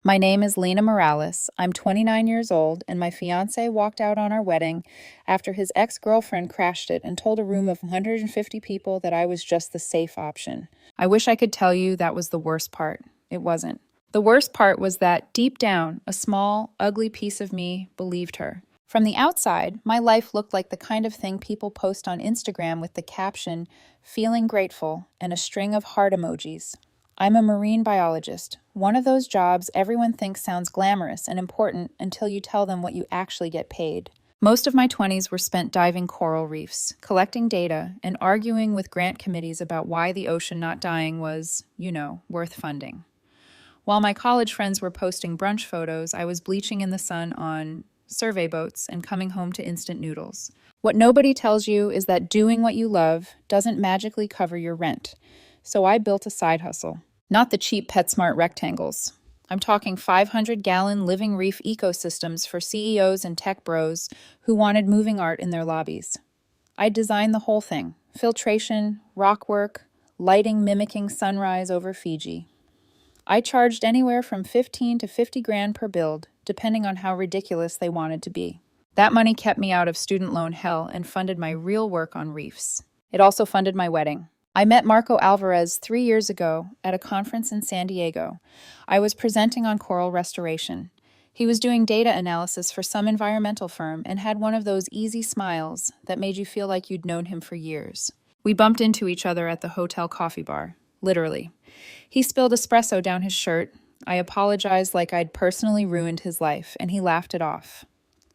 My name is Lena Morales. I'm 29 years old, and my fiancé walked out on our wedding after his ex-girlfriend crashed it and told a room of 150 people that I was just the safe option. I wish I could tell you that was the worst part. It wasn't. The worst part was that, deep down, a small, ugly piece of me believed her. From the outside, my life looked like the kind of thing people post on Instagram with the caption, "Feeling grateful," and a string of heart emojis. I'm a marine biologist, one of those jobs everyone thinks sounds glamorous and important until you tell them what you actually get paid. Most of my 20s were spent diving coral reefs, collecting data, and arguing with grant committees about why the ocean not dying was, worth funding. While my college friends were posting brunch photos, I was bleaching in the sun on survey boats and coming home to instant noodles. What nobody tells you is that doing what you love doesn't magically cover your rent. So I built a side hustle. Not the cheap PetSmart rectangles. I'm talking 500-gallon living reef ecosystems for CEOs and tech bros who wanted moving art in their lobbies. I designed the whole thing. Filtration, rock work, lighting mimicking sunrise over Fiji. I charged anywhere from 15 to 50 grand per build, depending on how ridiculous they wanted to be. That money kept me out of student loan hell and funded my real work on reefs. It also funded my wedding. I met Marco Alvarez 3 years ago at a conference in San Diego. I was presenting on coral restoration. He was doing data analysis for some environmental firm and had one of those easy smiles that made you feel like you'd known him for years. We bumped into each other at the hotel coffee bar, literally. He spilled espresso down his shirt. I apologized like I'd personally ruined his life, and he laughed it off.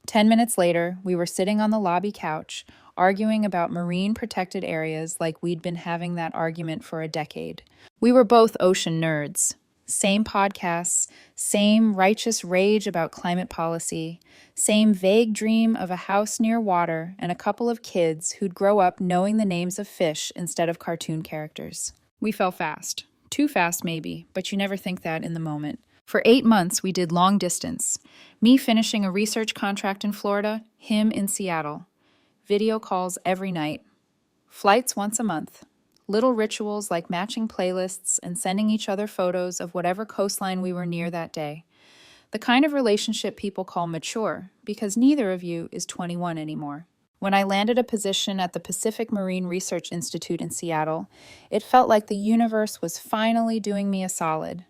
10 minutes later, we were sitting on the lobby couch, arguing about marine protected areas like we'd been having that argument for a decade. We were both ocean nerds. Same podcasts, same righteous rage about climate policy, same vague dream of a house near water and a couple of kids who'd grow up knowing the names of fish instead of cartoon characters. We fell fast. Too fast, maybe, but you never think that in the moment. For 8 months, we did long distance. Me finishing a research contract in Florida, him in Seattle. Video calls every night. Flights once a month. Little rituals like matching playlists and sending each other photos of whatever coastline we were near that day. The kind of relationship people call mature, because neither of you is 21 anymore. When I landed a position at the Pacific Marine Research Institute in Seattle, it felt like the universe was finally doing me a solid.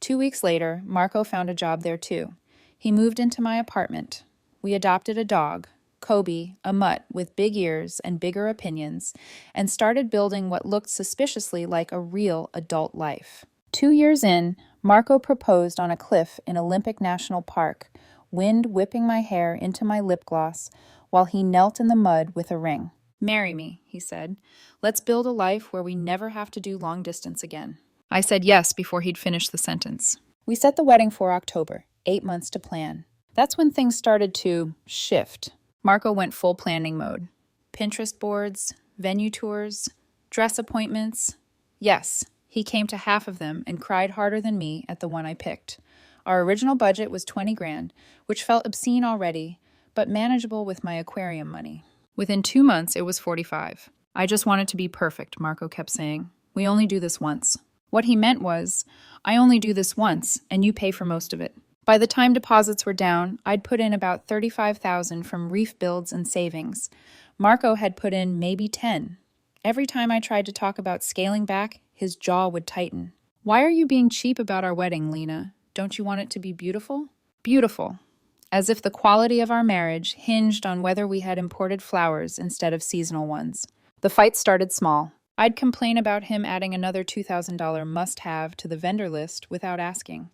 2 weeks later, Marco found a job there too. He moved into my apartment. We adopted a dog, Kobe, a mutt with big ears and bigger opinions, and started building what looked suspiciously like a real adult life. 2 years in, Marco proposed on a cliff in Olympic National Park, wind whipping my hair into my lip gloss, while he knelt in the mud with a ring. "Marry me," he said. "Let's build a life where we never have to do long distance again." I said yes before he'd finished the sentence. We set the wedding for October, 8 months to plan. That's when things started to shift. Marco went full planning mode. Pinterest boards, venue tours, dress appointments. Yes, he came to half of them and cried harder than me at the one I picked. Our original budget was 20 grand, which felt obscene already, but manageable with my aquarium money. Within 2 months, it was 45. "I just want it to be perfect," Marco kept saying. "We only do this once." What he meant was, I only do this once, and you pay for most of it. By the time deposits were down, I'd put in about $35,000 from reef builds and savings. Marco had put in maybe 10. Every time I tried to talk about scaling back, his jaw would tighten. "Why are you being cheap about our wedding, Lena? Don't you want it to be beautiful?" Beautiful. As if the quality of our marriage hinged on whether we had imported flowers instead of seasonal ones. The fight started small. I'd complain about him adding another $2,000 must-have to the vendor list without asking.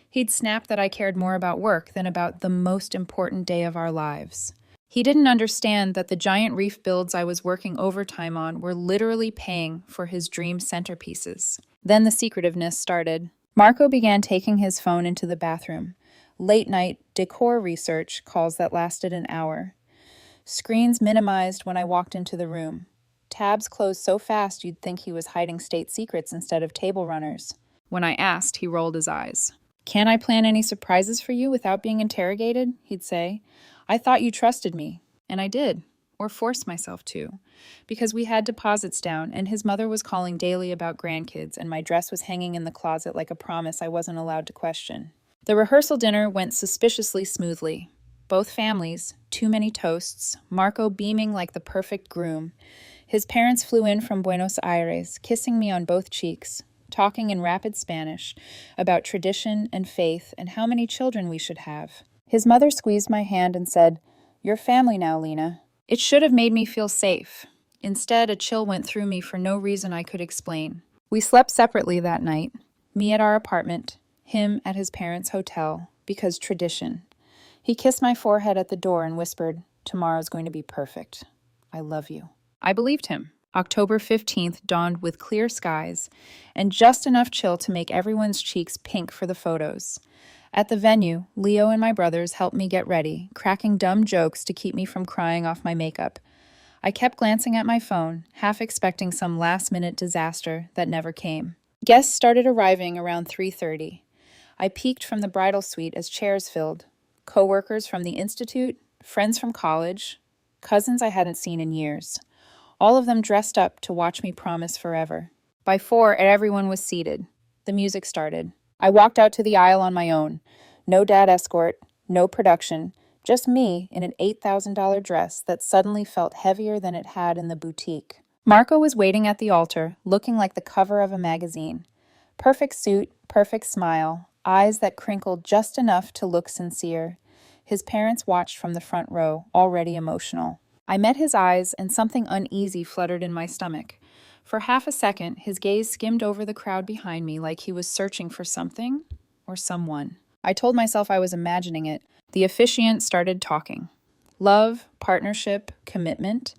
He'd snap that I cared more about work than about the most important day of our lives. He didn't understand that the giant reef builds I was working overtime on were literally paying for his dream centerpieces. Then the secretiveness started. Marco began taking his phone into the bathroom. Late-night decor research calls that lasted an hour. Screens minimized when I walked into the room. Tabs closed so fast you'd think he was hiding state secrets instead of table runners. When I asked, he rolled his eyes. "Can't I plan any surprises for you without being interrogated?" he'd say. "I thought you trusted me." And I did, or forced myself to, because we had deposits down and his mother was calling daily about grandkids and my dress was hanging in the closet like a promise I wasn't allowed to question. The rehearsal dinner went suspiciously smoothly. Both families, too many toasts, Marco beaming like the perfect groom. His parents flew in from Buenos Aires, kissing me on both cheeks, talking in rapid Spanish about tradition and faith and how many children we should have. His mother squeezed my hand and said, "You're family now, Lena." It should have made me feel safe. Instead, a chill went through me for no reason I could explain. We slept separately that night, me at our apartment, him at his parents' hotel, because tradition. He kissed my forehead at the door and whispered, "Tomorrow's going to be perfect. I love you." I believed him. October 15th dawned with clear skies and just enough chill to make everyone's cheeks pink for the photos. At the venue, Leo and my brothers helped me get ready, cracking dumb jokes to keep me from crying off my makeup. I kept glancing at my phone, half expecting some last-minute disaster that never came. Guests started arriving around 3:30. I peeked from the bridal suite as chairs filled. Co-workers from the institute, friends from college, cousins I hadn't seen in years. All of them dressed up to watch me promise forever. By 4, everyone was seated. The music started. I walked out to the aisle on my own. No dad escort, no production, just me in an $8,000 dress that suddenly felt heavier than it had in the boutique. Marco was waiting at the altar, looking like the cover of a magazine. Perfect suit, perfect smile, eyes that crinkled just enough to look sincere. His parents watched from the front row, already emotional. I met his eyes, and something uneasy fluttered in my stomach. For half a second, his gaze skimmed over the crowd behind me like he was searching for something or someone. I told myself I was imagining it. The officiant started talking. Love, partnership, commitment.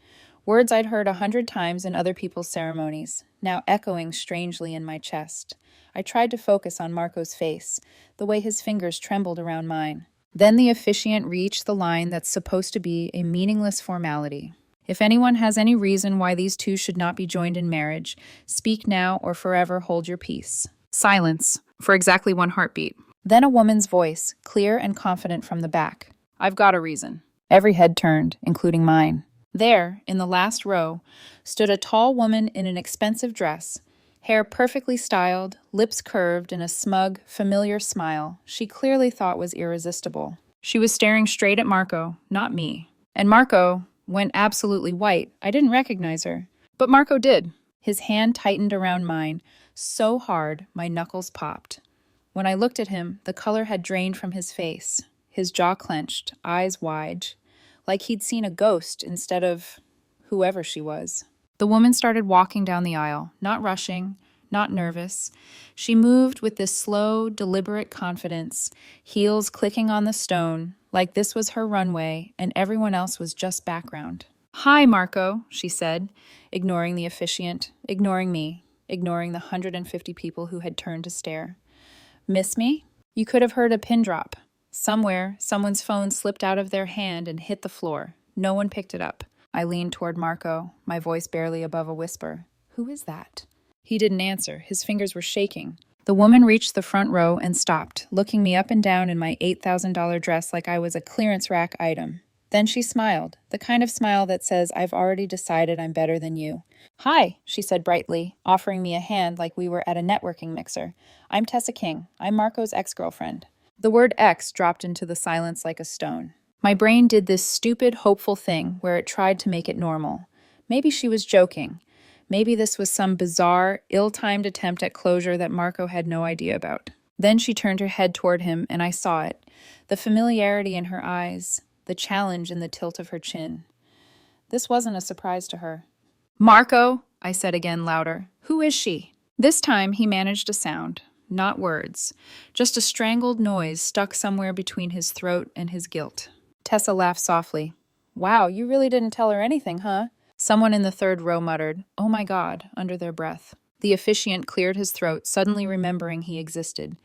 Words I'd heard 100 times in other people's ceremonies, now echoing strangely in my chest. I tried to focus on Marco's face, the way his fingers trembled around mine. Then the officiant reached the line that's supposed to be a meaningless formality. If anyone has any reason why these two should not be joined in marriage, speak now or forever hold your peace. Silence, for exactly 1 heartbeat. Then a woman's voice, clear and confident from the back. "I've got a reason." Every head turned, including mine. There, in the last row, stood a tall woman in an expensive dress, hair perfectly styled, lips curved in a smug, familiar smile she clearly thought was irresistible. She was staring straight at Marco, not me. And Marco went absolutely white. I didn't recognize her. But Marco did. His hand tightened around mine, so hard my knuckles popped. When I looked at him, the color had drained from his face, his jaw clenched, eyes wide, like he'd seen a ghost instead of whoever she was. The woman started walking down the aisle, not rushing, not nervous. She moved with this slow, deliberate confidence, heels clicking on the stone, like this was her runway and everyone else was just background. "Hi, Marco," she said, ignoring the officiant, ignoring me, ignoring the 150 people who had turned to stare. "Miss me?" You could have heard a pin drop. Somewhere, someone's phone slipped out of their hand and hit the floor. No one picked it up. I leaned toward Marco, my voice barely above a whisper. "Who is that?" He didn't answer. His fingers were shaking. The woman reached the front row and stopped, looking me up and down in my $8,000 dress like I was a clearance rack item. Then she smiled, the kind of smile that says, "I've already decided I'm better than you." "Hi," she said brightly, offering me a hand like we were at a networking mixer. "I'm Tessa King. I'm Marco's ex-girlfriend." The word ex dropped into the silence like a stone. My brain did this stupid, hopeful thing where it tried to make it normal. Maybe she was joking. Maybe this was some bizarre, ill-timed attempt at closure that Marco had no idea about. Then she turned her head toward him, and I saw it. The familiarity in her eyes, the challenge in the tilt of her chin. This wasn't a surprise to her. "Marco," I said again louder. "Who is she?" This time he managed a sound. Not words, just a strangled noise stuck somewhere between his throat and his guilt. Tessa laughed softly. "Wow, you really didn't tell her anything, huh?" Someone in the third row muttered, "Oh my God," under their breath. The officiant cleared his throat, suddenly remembering he existed.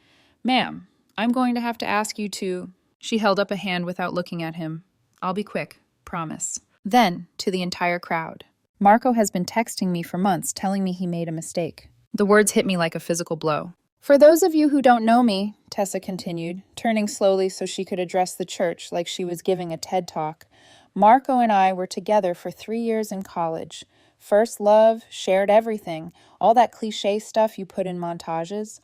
"Ma'am, I'm going to have to ask you to..." She held up a hand without looking at him. "I'll be quick, promise." Then, to the entire crowd. "Marco has been texting me for months, telling me he made a mistake." The words hit me like a physical blow. "For those of you who don't know me," Tessa continued, turning slowly so she could address the church like she was giving a TED Talk, "Marco and I were together for 3 years in college. First love, shared everything, all that cliché stuff you put in montages.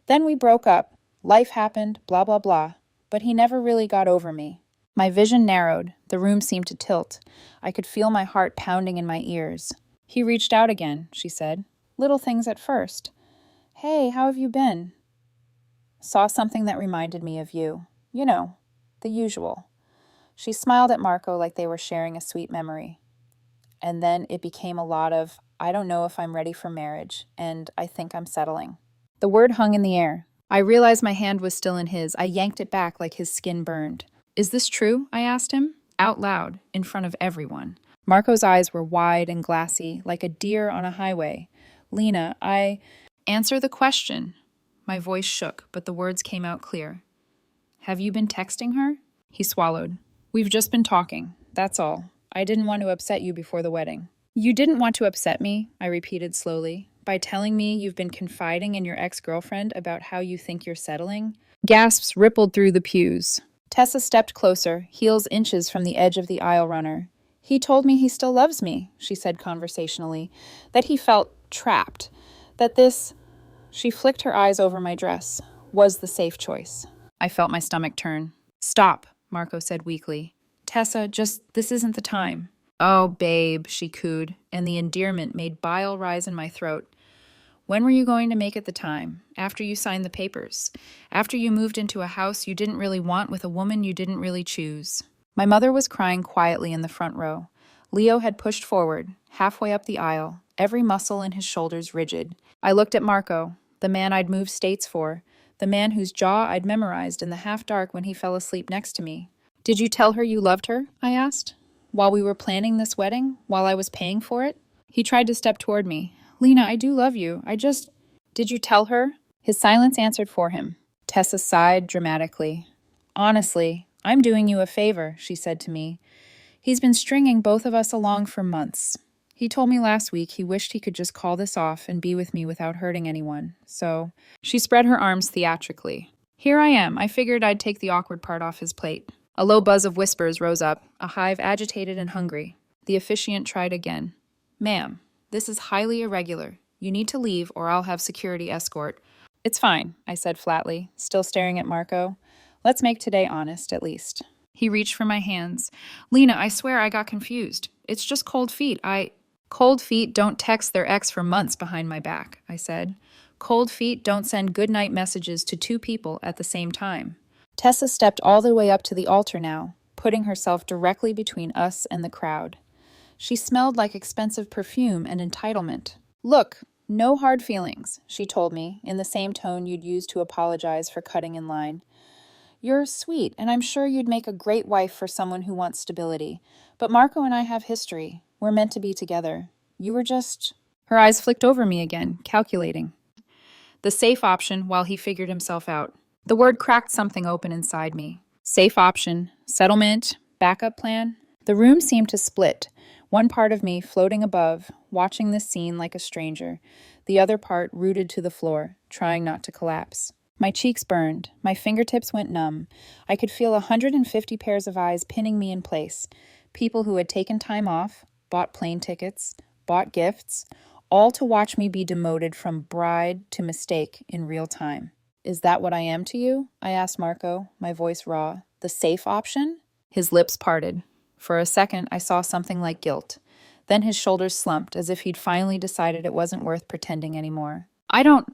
Then we broke up. Life happened, blah, blah, blah. But he never really got over me. My vision narrowed. The room seemed to tilt. I could feel my heart pounding in my ears. He reached out again, she said. Little things at first. Hey, how have you been? Saw something that reminded me of you. You know, the usual. She smiled at Marco like they were sharing a sweet memory. And then it became a lot of, I don't know if I'm ready for marriage, and I think I'm settling. The word hung in the air. I realized my hand was still in his. I yanked it back like his skin burned. Is this true? I asked him, out loud, in front of everyone. Marco's eyes were wide and glassy, like a deer on a highway. Lena, Answer the question. My voice shook, but the words came out clear. Have you been texting her? He swallowed. We've just been talking. That's all. I didn't want to upset you before the wedding. You didn't want to upset me, I repeated slowly, by telling me you've been confiding in your ex-girlfriend about how you think you're settling? Gasps rippled through the pews. Tessa stepped closer, heels inches from the edge of the aisle runner. He told me he still loves me, she said conversationally, that he felt trapped, that this, she flicked her eyes over my dress, was the safe choice. I felt my stomach turn. Stop, Marco said weakly. Tessa, this isn't the time. Oh, babe, she cooed, and the endearment made bile rise in my throat. When were you going to make it the time? After you signed the papers? After you moved into a house you didn't really want with a woman you didn't really choose? My mother was crying quietly in the front row. Leo had pushed forward, halfway up the aisle, every muscle in his shoulders rigid. I looked at Marco, the man I'd moved states for, the man whose jaw I'd memorized in the half-dark when he fell asleep next to me. Did you tell her you loved her? I asked. While we were planning this wedding? While I was paying for it? He tried to step toward me. Lena, I do love you. Did you tell her? His silence answered for him. Tessa sighed dramatically. Honestly, I'm doing you a favor, she said to me. He's been stringing both of us along for months. He told me last week he wished he could just call this off and be with me without hurting anyone. So, she spread her arms theatrically. Here I am. I figured I'd take the awkward part off his plate. A low buzz of whispers rose up, a hive agitated and hungry. The officiant tried again. Ma'am, this is highly irregular. You need to leave or I'll have security escort. It's fine, I said flatly, still staring at Marco. Let's make today honest, at least. He reached for my hands. Lena, I swear I got confused. It's just cold feet. Cold feet don't text their ex for months behind my back, I said. Cold feet don't send goodnight messages to two people at the same time. Tessa stepped all the way up to the altar now, putting herself directly between us and the crowd. She smelled like expensive perfume and entitlement. Look, no hard feelings, she told me, in the same tone you'd use to apologize for cutting in line. You're sweet, and I'm sure you'd make a great wife for someone who wants stability. But Marco and I have history. We're meant to be together. You were just... Her eyes flicked over me again, calculating. The safe option while he figured himself out. The word cracked something open inside me. Safe option, settlement, backup plan. The room seemed to split, one part of me floating above, watching this scene like a stranger, the other part rooted to the floor, trying not to collapse. My cheeks burned, my fingertips went numb. I could feel 150 pairs of eyes pinning me in place. People who had taken time off, bought plane tickets, bought gifts, all to watch me be demoted from bride to mistake in real time. Is that what I am to you? I asked Marco, my voice raw. The safe option? His lips parted. For a second, I saw something like guilt. Then his shoulders slumped, as if he'd finally decided it wasn't worth pretending anymore. I don't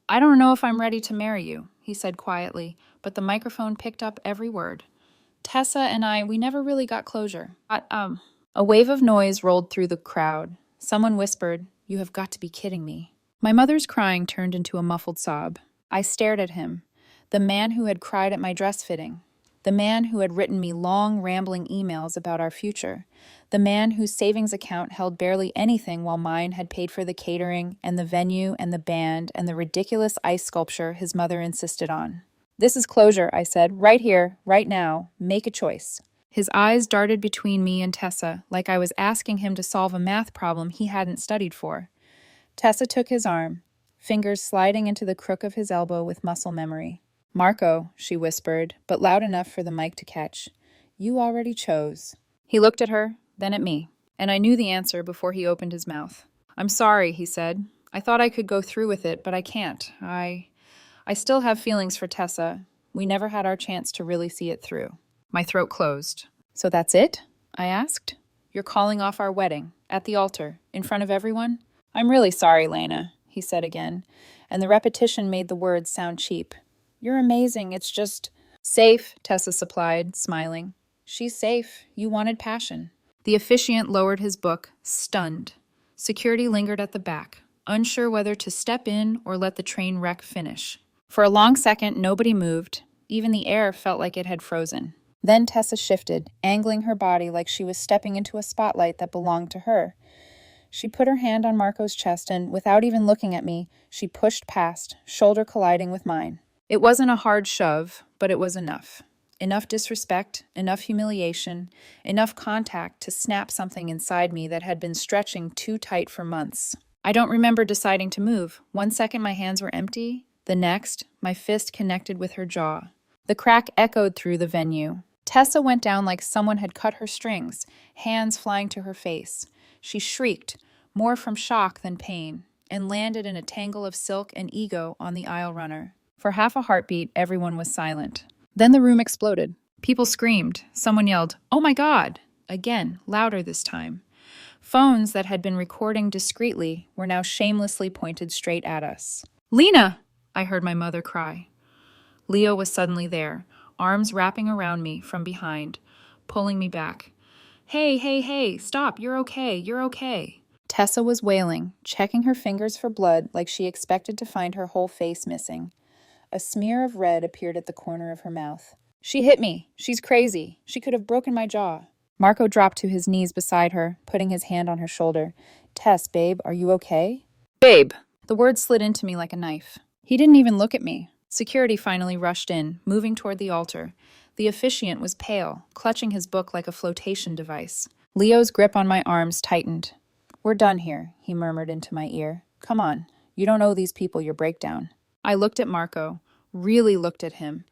know if I'm ready to marry you, he said quietly, but the microphone picked up every word. Tessa and we never really got closure. A wave of noise rolled through the crowd. Someone whispered, You have got to be kidding me. My mother's crying turned into a muffled sob. I stared at him, the man who had cried at my dress fitting, the man who had written me long, rambling emails about our future, the man whose savings account held barely anything while mine had paid for the catering and the venue and the band and the ridiculous ice sculpture his mother insisted on. This is closure, I said, right here, right now. Make a choice. His eyes darted between me and Tessa, like I was asking him to solve a math problem he hadn't studied for. Tessa took his arm, fingers sliding into the crook of his elbow with muscle memory. Marco, she whispered, but loud enough for the mic to catch. You already chose. He looked at her, then at me, and I knew the answer before he opened his mouth. I'm sorry, he said. I thought I could go through with it, but I can't. I I still have feelings for Tessa. We never had our chance to really see it through. My throat closed. So that's it? I asked. You're calling off our wedding, at the altar, in front of everyone? I'm really sorry, Lena, he said again, and the repetition made the words sound cheap. You're amazing, it's just... Safe, Tessa supplied, smiling. She's safe. You wanted passion. The officiant lowered his book, stunned. Security lingered at the back, unsure whether to step in or let the train wreck finish. For a long second, nobody moved. Even the air felt like it had frozen. Then Tessa shifted, angling her body like she was stepping into a spotlight that belonged to her. She put her hand on Marco's chest and, without even looking at me, she pushed past, shoulder colliding with mine. It wasn't a hard shove, but it was enough. Enough disrespect, enough humiliation, enough contact to snap something inside me that had been stretching too tight for months. I don't remember deciding to move. One second my hands were empty. The next, my fist connected with her jaw. The crack echoed through the venue. Tessa went down like someone had cut her strings, hands flying to her face. She shrieked, more from shock than pain, and landed in a tangle of silk and ego on the aisle runner. For half a heartbeat, everyone was silent. Then the room exploded. People screamed. Someone yelled, "Oh my God!" Again, louder this time. Phones that had been recording discreetly were now shamelessly pointed straight at us. "Lena!" I heard my mother cry. Leo was suddenly there, arms wrapping around me from behind, pulling me back. Hey, hey, hey, stop, you're okay, you're okay. Tessa was wailing, checking her fingers for blood like she expected to find her whole face missing. A smear of red appeared at the corner of her mouth. She hit me. She's crazy. She could have broken my jaw. Marco dropped to his knees beside her, putting his hand on her shoulder. Tess, babe, are you okay? Babe! The word slid into me like a knife. He didn't even look at me. Security finally rushed in, moving toward the altar. The officiant was pale, clutching his book like a flotation device. Leo's grip on my arms tightened. We're done here, he murmured into my ear. Come on. You don't owe these people your breakdown. I looked at Marco, really looked at him,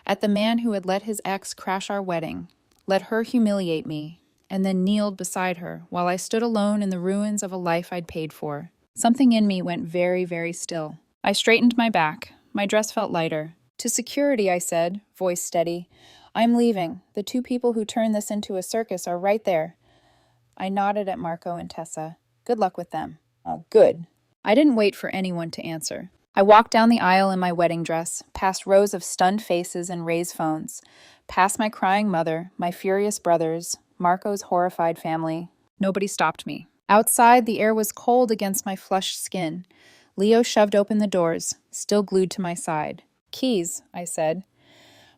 at the man who had let his ex crash our wedding, let her humiliate me, and then kneeled beside her while I stood alone in the ruins of a life I'd paid for. Something in me went very, very still. I straightened my back. My dress felt lighter. To security, I said, voice steady. I'm leaving. The two people who turned this into a circus are right there. I nodded at Marco and Tessa. Good luck with them. Good. I didn't wait for anyone to answer. I walked down the aisle in my wedding dress, past rows of stunned faces and raised phones, past my crying mother, my furious brothers, Marco's horrified family. Nobody stopped me. Outside, the air was cold against my flushed skin. Leo shoved open the doors, still glued to my side. Keys, I said.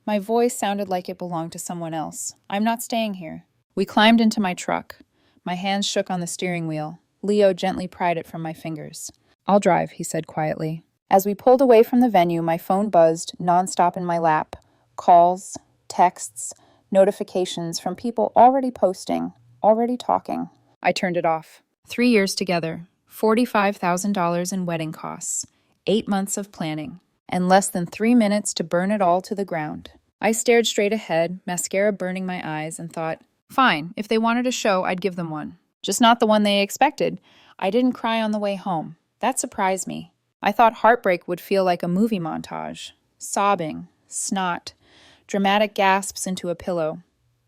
My voice sounded like it belonged to someone else. I'm not staying here. We climbed into my truck. My hands shook on the steering wheel. Leo gently pried it from my fingers. I'll drive, he said quietly. As we pulled away from the venue, my phone buzzed nonstop in my lap. Calls, texts, notifications from people already posting, already talking. I turned it off. 3 years together, $45,000 in wedding costs, 8 months of planning, and less than 3 minutes to burn it all to the ground. I stared straight ahead, mascara burning my eyes, and thought, fine, if they wanted a show, I'd give them one. Just not the one they expected. I didn't cry on the way home. That surprised me. I thought heartbreak would feel like a movie montage. Sobbing, snot, dramatic gasps into a pillow.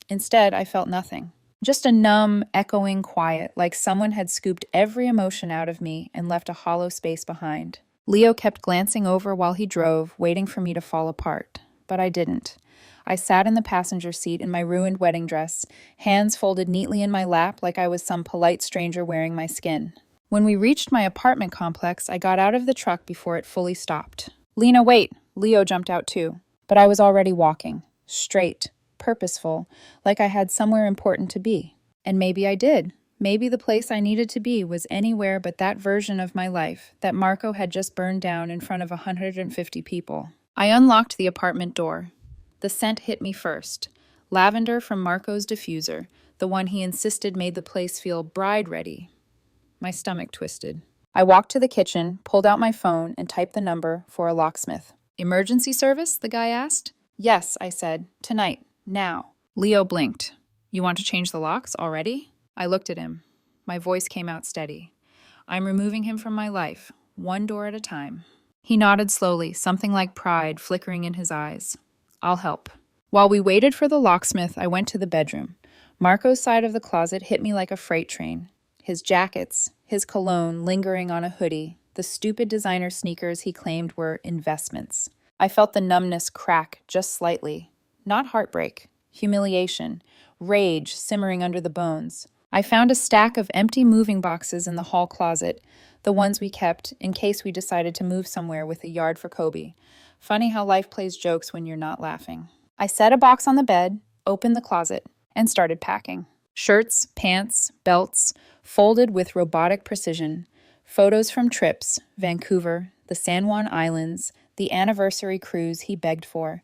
Instead, I felt nothing. Just a numb, echoing quiet, like someone had scooped every emotion out of me and left a hollow space behind. Leo kept glancing over while he drove, waiting for me to fall apart. But I didn't. I sat in the passenger seat in my ruined wedding dress, hands folded neatly in my lap like I was some polite stranger wearing my skin. When we reached my apartment complex, I got out of the truck before it fully stopped. Lena, wait! Leo jumped out too. But I was already walking. Straight. Purposeful. Like I had somewhere important to be. And maybe I did. Maybe the place I needed to be was anywhere but that version of my life that Marco had just burned down in front of 150 people. I unlocked the apartment door. The scent hit me first. Lavender from Marco's diffuser, the one he insisted made the place feel bride-ready. My stomach twisted. I walked to the kitchen, pulled out my phone, and typed the number for a locksmith. Emergency service? The guy asked. Yes, I said. Tonight. Now. Leo blinked. You want to change the locks already? I looked at him. My voice came out steady. I'm removing him from my life, one door at a time. He nodded slowly, something like pride flickering in his eyes. I'll help. While we waited for the locksmith, I went to the bedroom. Marco's side of the closet hit me like a freight train. His jackets, his cologne lingering on a hoodie, the stupid designer sneakers he claimed were investments. I felt the numbness crack just slightly. Not heartbreak, humiliation, rage simmering under the bones. I found a stack of empty moving boxes in the hall closet, the ones we kept in case we decided to move somewhere with a yard for Kobe. Funny how life plays jokes when you're not laughing. I set a box on the bed, opened the closet, and started packing. Shirts, pants, belts, folded with robotic precision. Photos from trips, Vancouver, the San Juan Islands, the anniversary cruise he begged for,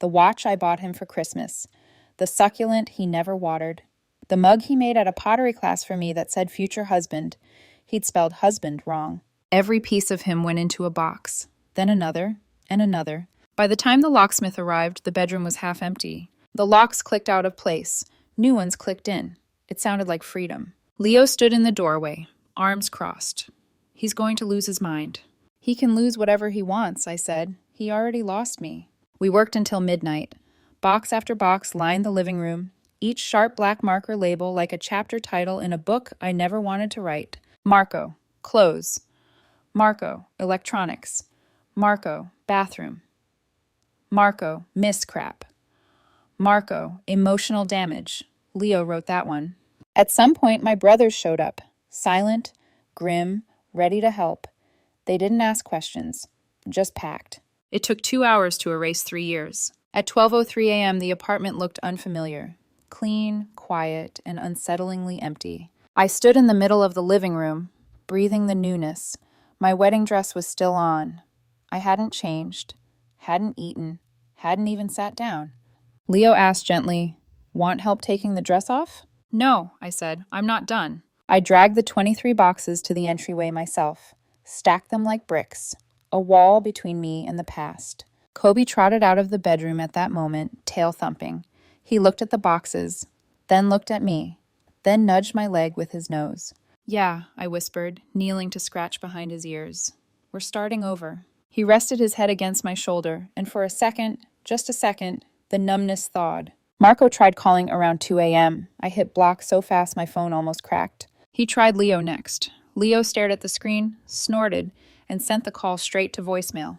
the watch I bought him for Christmas, the succulent he never watered, the mug he made at a pottery class for me that said future husband. He'd spelled husband wrong. Every piece of him went into a box, then another, and another. By the time the locksmith arrived, the bedroom was half empty. The locks clicked out of place. New ones clicked in. It sounded like freedom. Leo stood in the doorway, arms crossed. He's going to lose his mind. He can lose whatever he wants, I said. He already lost me. We worked until midnight. Box after box lined the living room, each sharp black marker label like a chapter title in a book I never wanted to write. Marco, clothes. Marco, electronics. Marco, bathroom. Marco, miss crap. Marco, emotional damage. Leo wrote that one. At some point, my brothers showed up, silent, grim, ready to help. They didn't ask questions, just packed. It took 2 hours to erase 3 years. At 12:03 a.m., the apartment looked unfamiliar. Clean, quiet, and unsettlingly empty. I stood in the middle of the living room, breathing the newness. My wedding dress was still on. I hadn't changed, hadn't eaten, hadn't even sat down. Leo asked gently, "Want help taking the dress off?" "No," I said. "I'm not done." I dragged the 23 boxes to the entryway myself, stacked them like bricks, a wall between me and the past. Kobe trotted out of the bedroom at that moment, tail thumping. He looked at the boxes, then looked at me, then nudged my leg with his nose. "Yeah," I whispered, kneeling to scratch behind his ears. "We're starting over." He rested his head against my shoulder, and for a second, just a second, the numbness thawed. Marco tried calling around 2 a.m. I hit block so fast my phone almost cracked. He tried Leo next. Leo stared at the screen, snorted, and sent the call straight to voicemail.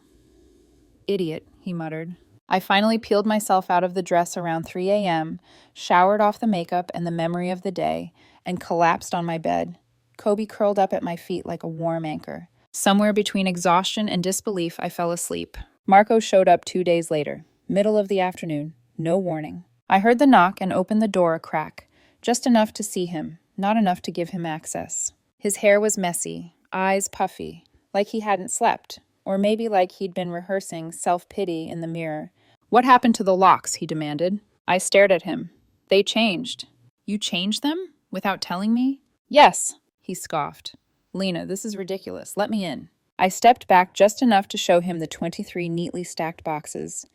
"Idiot," he muttered. I finally peeled myself out of the dress around 3 a.m., showered off the makeup and the memory of the day, and collapsed on my bed. Kobe curled up at my feet like a warm anchor. Somewhere between exhaustion and disbelief, I fell asleep. Marco showed up 2 days later, middle of the afternoon, no warning. I heard the knock and opened the door a crack, just enough to see him, not enough to give him access. His hair was messy, eyes puffy, like he hadn't slept, or maybe like he'd been rehearsing self-pity in the mirror. "What happened to the locks?" he demanded. I stared at him. "They changed." "You changed them? Without telling me?" "Yes," he scoffed. "Lena, this is ridiculous. Let me in." I stepped back just enough to show him the 23 neatly stacked boxes.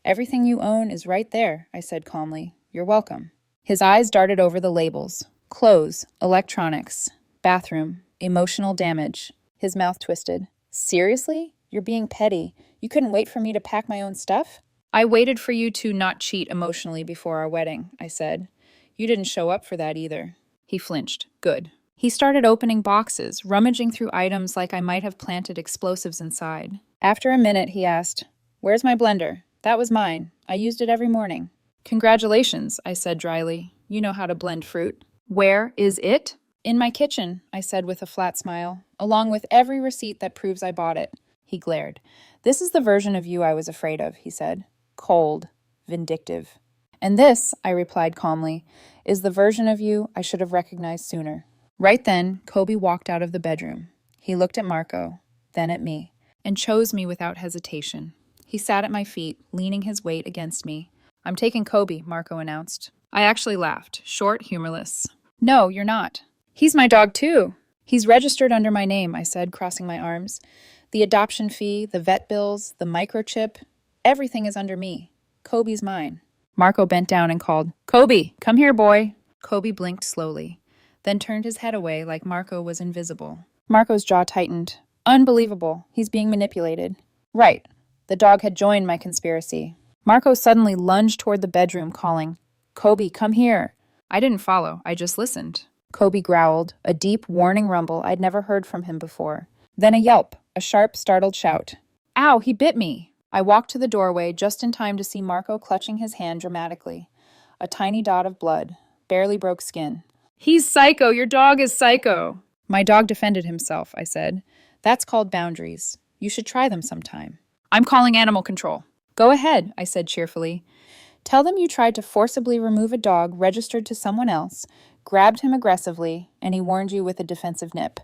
"Everything you own is right there," I said calmly. "You're welcome." His eyes darted over the labels. Clothes, electronics, bathroom, emotional damage. His mouth twisted. "Seriously? You're being petty. You couldn't wait for me to pack my own stuff?" "I waited for you to not cheat emotionally before our wedding," I said. "You didn't show up for that either." He flinched. Good. He started opening boxes, rummaging through items like I might have planted explosives inside. After a minute, he asked, "Where's my blender? That was mine. I used it every morning." "Congratulations," I said dryly. "You know how to blend fruit." "Where is it?" "In my kitchen," I said with a flat smile, "along with every receipt that proves I bought it." He glared. "This is the version of you I was afraid of," he said. "Cold, vindictive." "And this," I replied calmly, "is the version of you I should have recognized sooner." Right then, Kobe walked out of the bedroom. He looked at Marco, then at me, and chose me without hesitation. He sat at my feet, leaning his weight against me. "I'm taking Kobe," Marco announced. I actually laughed, short, humorless. "No, you're not." "He's my dog too." "He's registered under my name," I said, crossing my arms. "The adoption fee, the vet bills, the microchip, everything is under me. Kobe's mine." Marco bent down and called, "Kobe, come here, boy." Kobe blinked slowly, then turned his head away like Marco was invisible. Marco's jaw tightened. Unbelievable. He's being manipulated. Right. The dog had joined my conspiracy. Marco suddenly lunged toward the bedroom, calling, "Kobe, come here." I didn't follow. I just listened. Kobe growled, a deep, warning rumble I'd never heard from him before. Then a yelp, a sharp, startled shout. Ow, he bit me! I walked to the doorway just in time to see Marco clutching his hand dramatically. A tiny dot of blood, barely broke skin. He's psycho! Your dog is psycho! My dog defended himself, I said. That's called boundaries. You should try them sometime. I'm calling animal control. Go ahead, I said cheerfully. Tell them you tried to forcibly remove a dog registered to someone else, grabbed him aggressively, and he warned you with a defensive nip.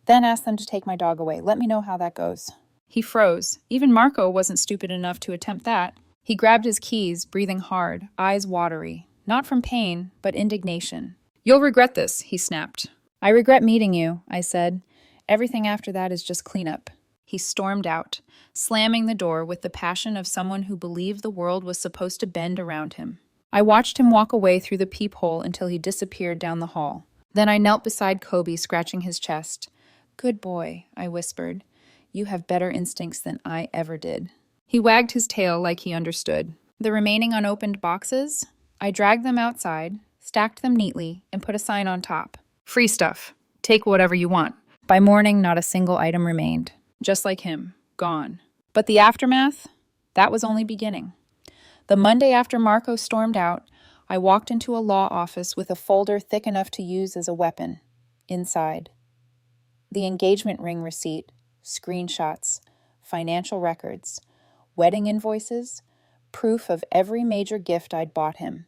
Then ask them to take my dog away. Let me know how that goes. He froze. Even Marco wasn't stupid enough to attempt that. He grabbed his keys, breathing hard, eyes watery. Not from pain, but indignation. You'll regret this, he snapped. I regret meeting you, I said. Everything after that is just cleanup. He stormed out, slamming the door with the passion of someone who believed the world was supposed to bend around him. I watched him walk away through the peephole until he disappeared down the hall. Then I knelt beside Kobe, scratching his chest. Good boy, I whispered. You have better instincts than I ever did. He wagged his tail like he understood. The remaining unopened boxes? I dragged them outside, stacked them neatly, and put a sign on top. Free stuff. Take whatever you want. By morning, not a single item remained. Just like him, gone. But the aftermath? That was only beginning. The Monday after Marco stormed out, I walked into a law office with a folder thick enough to use as a weapon. Inside, the engagement ring receipt, screenshots, financial records, wedding invoices, proof of every major gift I'd bought him,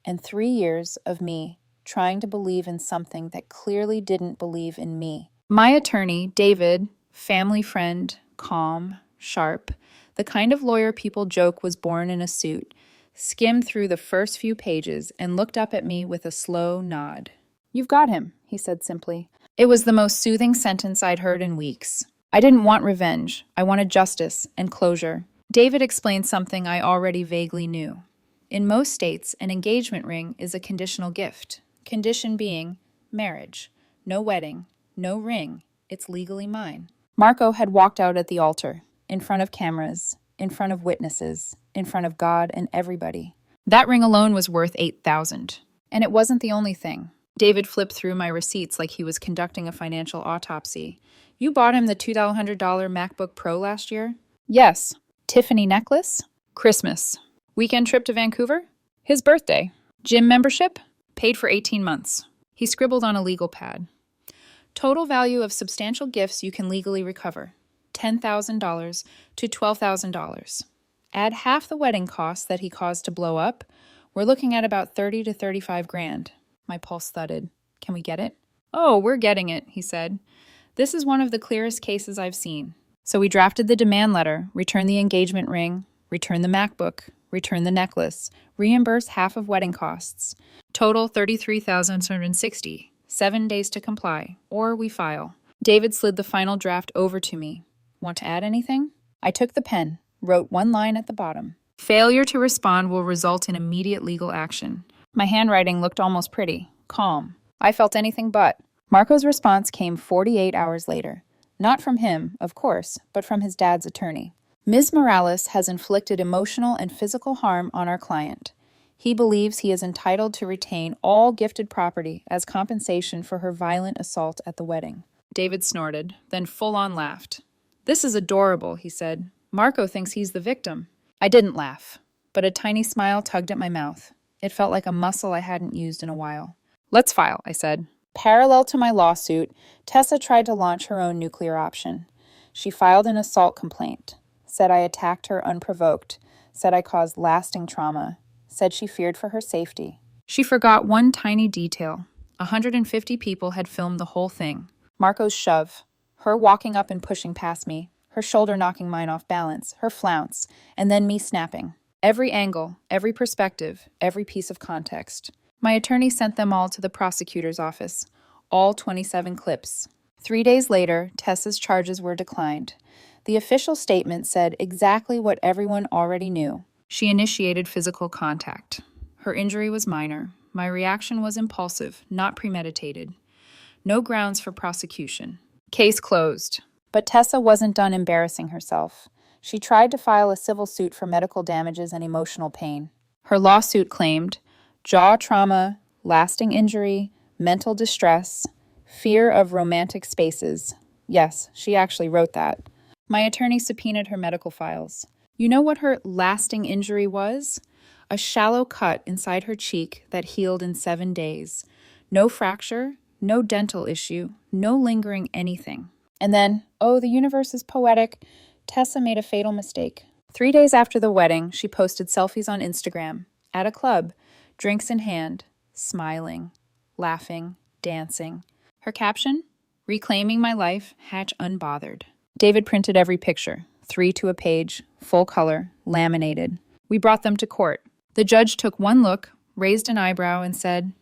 and 3 years of me trying to believe in something that clearly didn't believe in me. My attorney, David, family friend, calm, sharp, the kind of lawyer people joke was born in a suit, skimmed through the first few pages and looked up at me with a slow nod. You've got him, he said simply. It was the most soothing sentence I'd heard in weeks. I didn't want revenge. I wanted justice and closure. David explained something I already vaguely knew. In most states, an engagement ring is a conditional gift. Condition being marriage. No wedding, no ring. It's legally mine. Marco had walked out at the altar, in front of cameras, in front of witnesses, in front of God and everybody. That ring alone was worth $8,000. And it wasn't the only thing. David flipped through my receipts like he was conducting a financial autopsy. You bought him the $200 MacBook Pro last year? Yes. Tiffany necklace? Christmas. Weekend trip to Vancouver? His birthday. Gym membership? Paid for 18 months. He scribbled on a legal pad. Total value of substantial gifts you can legally recover. $10,000 to $12,000. Add half the wedding costs that he caused to blow up. We're looking at about 30 to 35 grand. My pulse thudded. Can we get it? Oh, we're getting it, he said. This is one of the clearest cases I've seen. So we drafted the demand letter, returned the engagement ring, returned the MacBook, returned the necklace, reimburse half of wedding costs. Total $33,760. 7 days to comply, or we file. David slid the final draft over to me. Want to add anything? I took the pen, wrote one line at the bottom. Failure to respond will result in immediate legal action. My handwriting looked almost pretty, calm. I felt anything but. Marco's response came 48 hours later. Not from him, of course, but from his dad's attorney. Ms. Morales has inflicted emotional and physical harm on our client. He believes he is entitled to retain all gifted property as compensation for her violent assault at the wedding. David snorted, then full-on laughed. This is adorable, he said. Marco thinks he's the victim. I didn't laugh, but a tiny smile tugged at my mouth. It felt like a muscle I hadn't used in a while. Let's file, I said. Parallel to my lawsuit, Tessa tried to launch her own nuclear option. She filed an assault complaint, said I attacked her unprovoked, said I caused lasting trauma, said she feared for her safety. She forgot one tiny detail. 150 people had filmed the whole thing. Marco's shove, her walking up and pushing past me, her shoulder knocking mine off balance, her flounce, and then me snapping. Every angle, every perspective, every piece of context. My attorney sent them all to the prosecutor's office, all 27 clips. 3 days later, Tessa's charges were declined. The official statement said exactly what everyone already knew. She initiated physical contact. Her injury was minor. My reaction was impulsive, not premeditated. No grounds for prosecution. Case closed. But Tessa wasn't done embarrassing herself. She tried to file a civil suit for medical damages and emotional pain. Her lawsuit claimed jaw trauma, lasting injury, mental distress, fear of romantic spaces. Yes, she actually wrote that. My attorney subpoenaed her medical files. You know what her lasting injury was? A shallow cut inside her cheek that healed in 7 days. No fracture, no dental issue, no lingering anything. And then, oh, the universe is poetic, Tessa made a fatal mistake. 3 days after the wedding, she posted selfies on Instagram, at a club, drinks in hand, smiling, laughing, dancing. Her caption? Reclaiming my life, hatch unbothered. David printed every picture, 3 to a page, full color, laminated. We brought them to court. The judge took one look, raised an eyebrow, and said,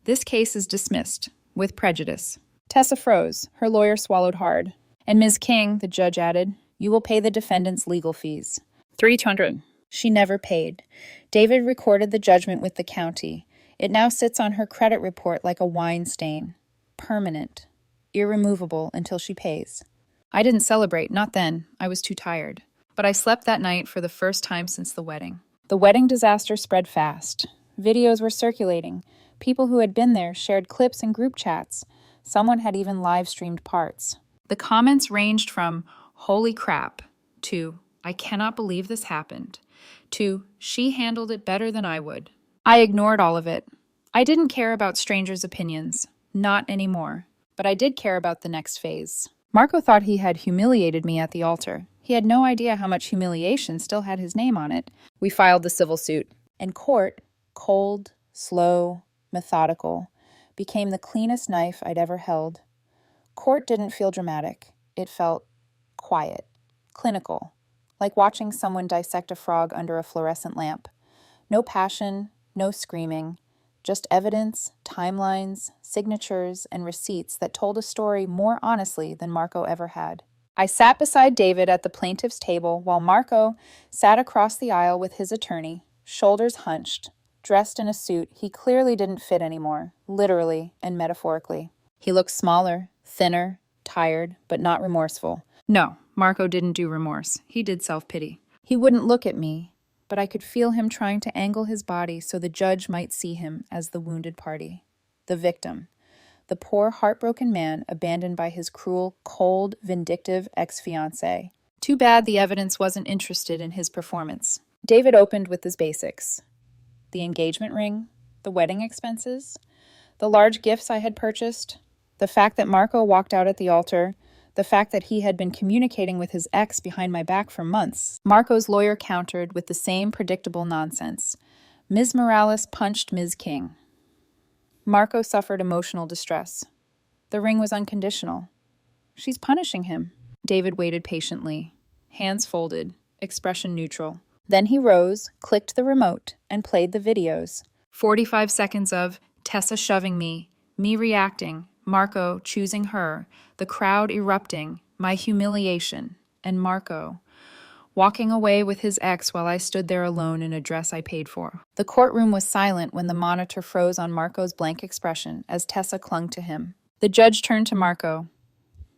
"This case is dismissed, with prejudice." Tessa froze. Her lawyer swallowed hard. "And Ms. King," the judge added, "you will pay the defendant's legal fees." $300. She never paid. David recorded the judgment with the county. It now sits on her credit report like a wine stain. Permanent. Irremovable until she pays. I didn't celebrate, not then. I was too tired. But I slept that night for the first time since the wedding. The wedding disaster spread fast. Videos were circulating. People who had been there shared clips in group chats. Someone had even live-streamed parts. The comments ranged from, "Holy crap," to, "I cannot believe this happened," to, "She handled it better than I would." I ignored all of it. I didn't care about strangers' opinions. Not anymore. But I did care about the next phase. Marco thought he had humiliated me at the altar. He had no idea how much humiliation still had his name on it. We filed the civil suit. And court, cold, slow, methodical, became the cleanest knife I'd ever held. Court didn't feel dramatic. It felt quiet, clinical, like watching someone dissect a frog under a fluorescent lamp. No passion, no screaming, just evidence, timelines, signatures, and receipts that told a story more honestly than Marco ever had. I sat beside David at the plaintiff's table while Marco sat across the aisle with his attorney, shoulders hunched, dressed in a suit he clearly didn't fit anymore, literally and metaphorically. He looked smaller, thinner, tired, but not remorseful. No, Marco didn't do remorse. He did self-pity. He wouldn't look at me, but I could feel him trying to angle his body so the judge might see him as the wounded party, the victim, the poor, heartbroken man abandoned by his cruel, cold, vindictive ex-fiancée. Too bad the evidence wasn't interested in his performance. David opened with his basics. The engagement ring, the wedding expenses, the large gifts I had purchased, the fact that Marco walked out at the altar, the fact that he had been communicating with his ex behind my back for months. Marco's lawyer countered with the same predictable nonsense. Ms. Morales punched Ms. King. Marco suffered emotional distress. The ring was unconditional. She's punishing him. David waited patiently, hands folded, expression neutral. Then he rose, clicked the remote, and played the videos. 45 seconds of Tessa shoving me reacting, Marco choosing her, the crowd erupting, my humiliation, and Marco walking away with his ex while I stood there alone in a dress I paid for. The courtroom was silent when the monitor froze on Marco's blank expression as Tessa clung to him. The judge turned to Marco.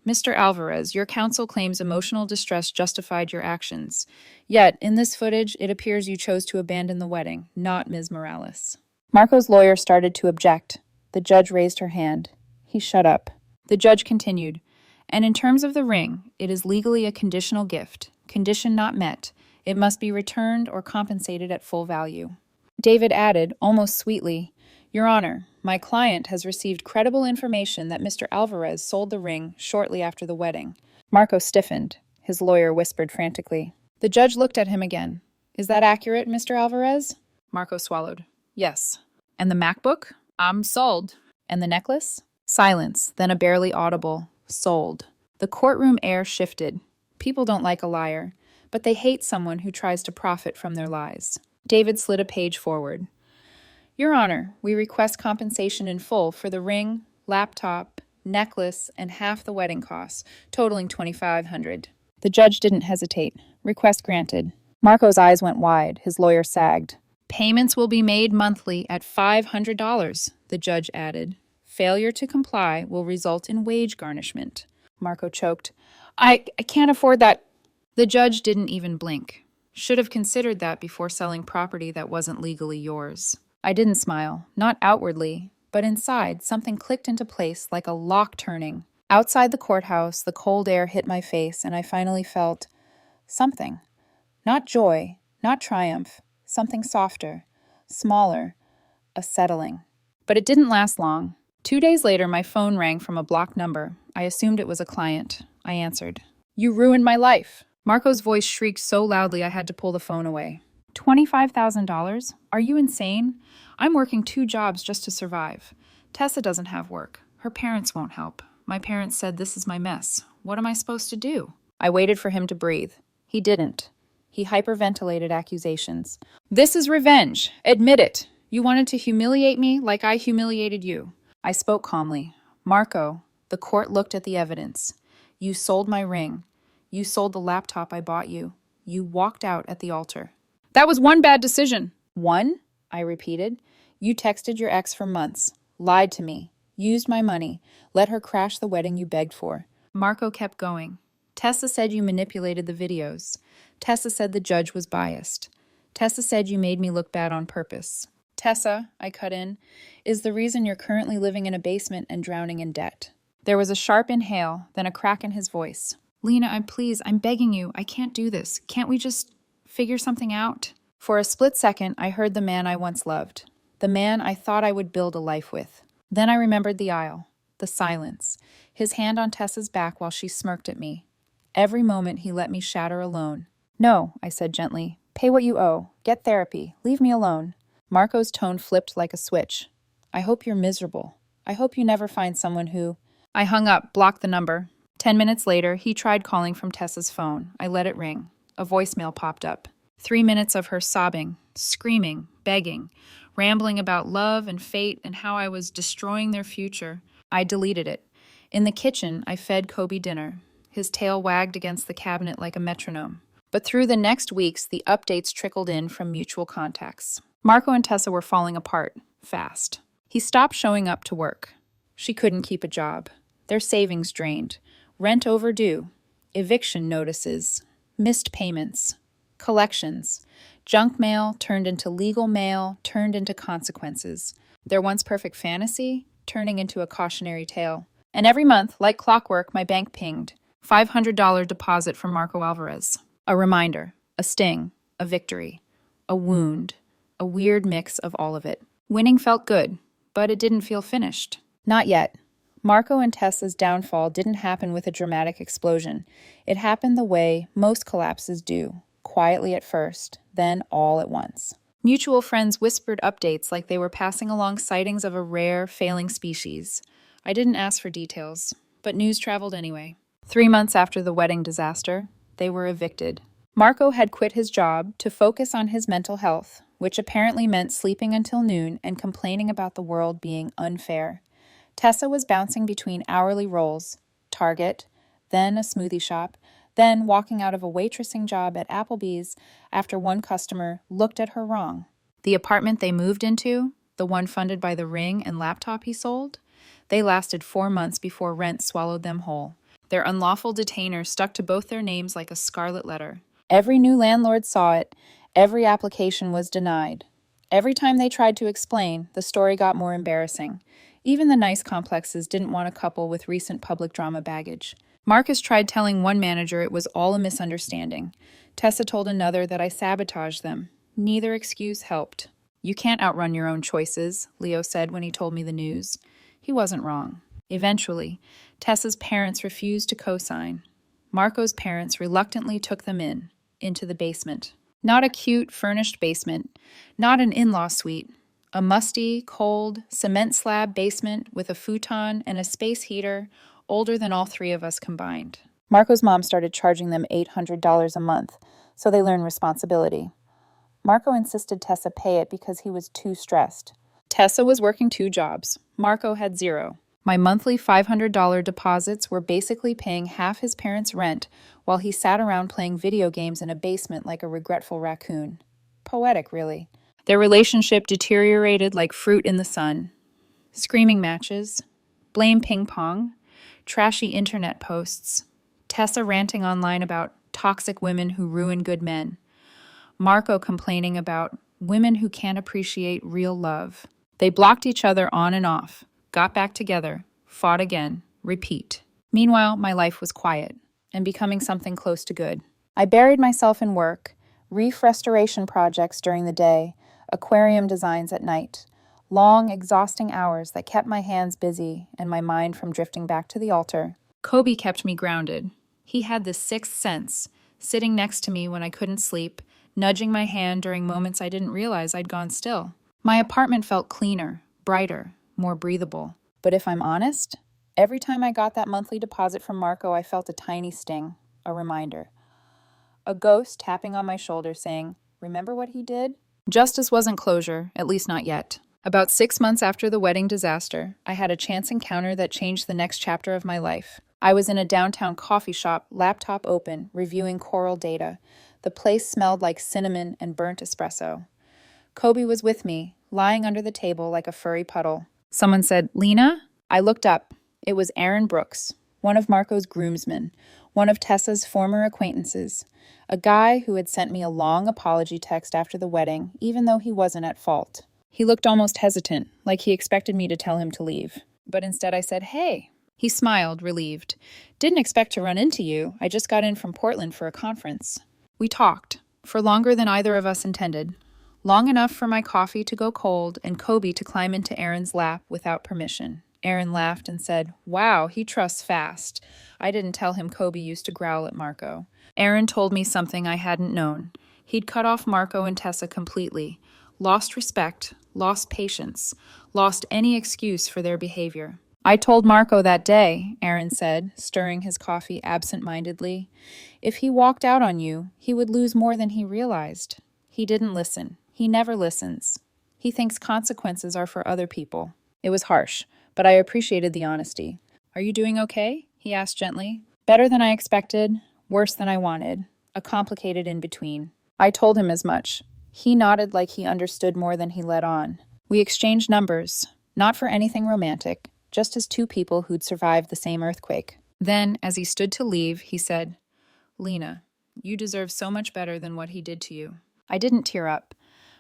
"Mr. Alvarez, your counsel claims emotional distress justified your actions. Yet, in this footage, it appears you chose to abandon the wedding, not Ms. Morales." Marco's lawyer started to object. The judge raised her hand. He shut up. The judge continued, "And in terms of the ring, it is legally a conditional gift. Condition not met. It must be returned or compensated at full value." David added, almost sweetly, "Your Honor, my client has received credible information that Mr. Alvarez sold the ring shortly after the wedding." Marco stiffened. His lawyer whispered frantically. The judge looked at him again. "Is that accurate, Mr. Alvarez?" Marco swallowed. "Yes." "And the MacBook?" "I'm sold." "And the necklace?" Silence, then a barely audible, "Sold." The courtroom air shifted. People don't like a liar, but they hate someone who tries to profit from their lies. David slid a page forward. "Your Honor, we request compensation in full for the ring, laptop, necklace, and half the wedding costs, totaling $2,500. The judge didn't hesitate. Request granted. Marco's eyes went wide. His lawyer sagged. "Payments will be made monthly at $500, the judge added. "Failure to comply will result in wage garnishment." Marco choked. I can't afford that. The judge didn't even blink. Should have considered that before selling property that wasn't legally yours. I didn't smile, not outwardly, but inside, something clicked into place like a lock turning. Outside the courthouse, the cold air hit my face, and I finally felt something. Not joy, not triumph, something softer, smaller, a settling. But it didn't last long. 2 days later, my phone rang from a blocked number. I assumed it was a client. I answered. You ruined my life. Marco's voice shrieked so loudly I had to pull the phone away. $25,000? Are you insane? I'm working 2 jobs just to survive. Tessa doesn't have work. Her parents won't help. My parents said this is my mess. What am I supposed to do? I waited for him to breathe. He didn't. He hyperventilated accusations. This is revenge. Admit it. You wanted to humiliate me like I humiliated you. I spoke calmly. Marco, the court looked at the evidence. You sold my ring. You sold the laptop I bought you. You walked out at the altar. That was one bad decision. One? I repeated. You texted your ex for months, lied to me, used my money, let her crash the wedding you begged for. Marco kept going. Tessa said you manipulated the videos. Tessa said the judge was biased. Tessa said you made me look bad on purpose. Tessa, I cut in, is the reason you're currently living in a basement and drowning in debt. There was a sharp inhale, then a crack in his voice. Lena, I'm begging you. I can't do this. Can't we just figure something out? For a split second, I heard the man I once loved. The man I thought I would build a life with. Then I remembered the aisle, the silence, his hand on Tessa's back while she smirked at me. Every moment he let me shatter alone. No, I said gently. Pay what you owe. Get therapy. Leave me alone. Marco's tone flipped like a switch. I hope you're miserable. I hope you never find someone who... I hung up, blocked the number. 10 minutes later, he tried calling from Tessa's phone. I let it ring. A voicemail popped up. 3 minutes of her sobbing, screaming, begging, rambling about love and fate and how I was destroying their future. I deleted it. In the kitchen, I fed Kobe dinner. His tail wagged against the cabinet like a metronome. But through the next weeks, the updates trickled in from mutual contacts. Marco and Tessa were falling apart, fast. He stopped showing up to work. She couldn't keep a job. Their savings drained. Rent overdue. Eviction notices. Missed payments. Collections. Junk mail turned into legal mail, turned into consequences. Their once perfect fantasy turning into a cautionary tale. And every month, like clockwork, my bank pinged. $500 deposit from Marco Alvarez. A reminder, a sting, a victory, a wound, a weird mix of all of it. Winning felt good, but it didn't feel finished. Not yet. Marco and Tessa's downfall didn't happen with a dramatic explosion. It happened the way most collapses do, quietly at first, then all at once. Mutual friends whispered updates like they were passing along sightings of a rare, failing species. I didn't ask for details, but news traveled anyway. 3 months after the wedding disaster, they were evicted. Marco had quit his job to focus on his mental health, which apparently meant sleeping until noon and complaining about the world being unfair. Tessa was bouncing between hourly roles, Target, then a smoothie shop, then walking out of a waitressing job at Applebee's after one customer looked at her wrong. The apartment they moved into, the one funded by the ring and laptop he sold, they lasted 4 months before rent swallowed them whole. Their unlawful detainer stuck to both their names like a scarlet letter. Every new landlord saw it. Every application was denied. Every time they tried to explain, the story got more embarrassing. Even the nice complexes didn't want a couple with recent public drama baggage. Marcus tried telling one manager it was all a misunderstanding. Tessa told another that I sabotaged them. Neither excuse helped. You can't outrun your own choices, Leo said when he told me the news. He wasn't wrong. Eventually, Tessa's parents refused to co-sign. Marco's parents reluctantly took them into the basement. Not a cute, furnished basement, not an in-law suite. A musty, cold, cement slab basement with a futon and a space heater, older than all 3 of us combined. Marco's mom started charging them $800 a month, so they learned responsibility. Marco insisted Tessa pay it because he was too stressed. Tessa was working 2 jobs. Marco had 0. My monthly $500 deposits were basically paying half his parents' rent while he sat around playing video games in a basement like a regretful raccoon. Poetic, really. Their relationship deteriorated like fruit in the sun. Screaming matches, blame ping pong, trashy internet posts, Tessa ranting online about toxic women who ruin good men, Marco complaining about women who can't appreciate real love. They blocked each other on and off, got back together, fought again, repeat. Meanwhile, my life was quiet and becoming something close to good. I buried myself in work, reef restoration projects during the day, aquarium designs at night. Long, exhausting hours that kept my hands busy and my mind from drifting back to the altar. Kobe kept me grounded. He had this sixth sense, sitting next to me when I couldn't sleep, nudging my hand during moments I didn't realize I'd gone still. My apartment felt cleaner, brighter, more breathable. But if I'm honest, every time I got that monthly deposit from Marco, I felt a tiny sting, a reminder. A ghost tapping on my shoulder saying, "Remember what he did?" Justice wasn't closure, at least not yet. About 6 months after the wedding disaster, I had a chance encounter that changed the next chapter of my life. I was in a downtown coffee shop, laptop open, reviewing coral data. The place smelled like cinnamon and burnt espresso. Kobe was with me, lying under the table like a furry puddle. Someone said, "Lena?" I looked up. It was Aaron Brooks, one of Marco's groomsmen, one of Tessa's former acquaintances, a guy who had sent me a long apology text after the wedding, even though he wasn't at fault. He looked almost hesitant, like he expected me to tell him to leave. But instead I said, "Hey." He smiled, relieved. "Didn't expect to run into you. I just got in from Portland for a conference." We talked, for longer than either of us intended. Long enough for my coffee to go cold and Kobe to climb into Aaron's lap without permission. Aaron laughed and said, "Wow, he trusts fast." I didn't tell him Kobe used to growl at Marco. Aaron told me something I hadn't known. He'd cut off Marco and Tessa completely. Lost respect, lost patience, lost any excuse for their behavior. "I told Marco that day," Aaron said, stirring his coffee absent-mindedly. "If he walked out on you, he would lose more than he realized. He didn't listen. He never listens. He thinks consequences are for other people." It was harsh, but I appreciated the honesty. "Are you doing okay?" he asked gently. "Better than I expected, worse than I wanted. A complicated in-between." I told him as much. He nodded like he understood more than he let on. We exchanged numbers, not for anything romantic, just as two people who'd survived the same earthquake. Then, as he stood to leave, he said, "Lena, you deserve so much better than what he did to you." I didn't tear up,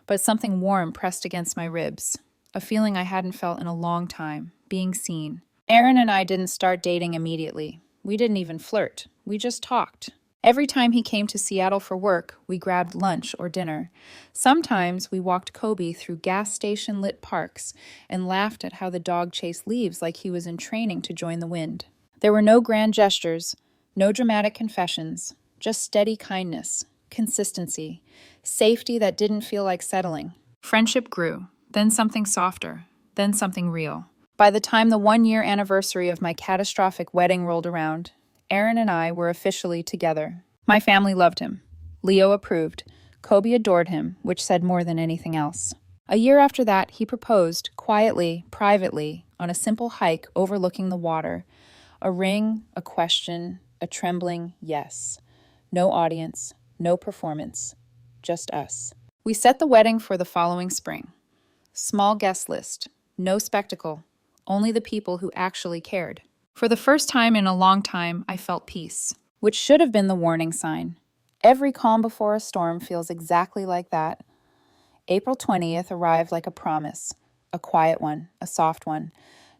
but something warm pressed against my ribs, a feeling I hadn't felt in a long time, being seen. Aaron and I didn't start dating immediately. We didn't even flirt. We just talked. Every time he came to Seattle for work, we grabbed lunch or dinner. Sometimes we walked Kobe through gas station-lit parks and laughed at how the dog chased leaves like he was in training to join the wind. There were no grand gestures, no dramatic confessions, just steady kindness, consistency, safety that didn't feel like settling. Friendship grew, then something softer, then something real. By the time the 1-year anniversary of my catastrophic wedding rolled around, Aaron and I were officially together. My family loved him. Leo approved. Kobe adored him, which said more than anything else. A year after that, he proposed, quietly, privately, on a simple hike overlooking the water. A ring, a question, a trembling yes. No audience, no performance, just us. We set the wedding for the following spring. Small guest list, no spectacle, only the people who actually cared. For the first time in a long time, I felt peace, which should have been the warning sign. Every calm before a storm feels exactly like that. April 20th arrived like a promise, a quiet one, a soft one,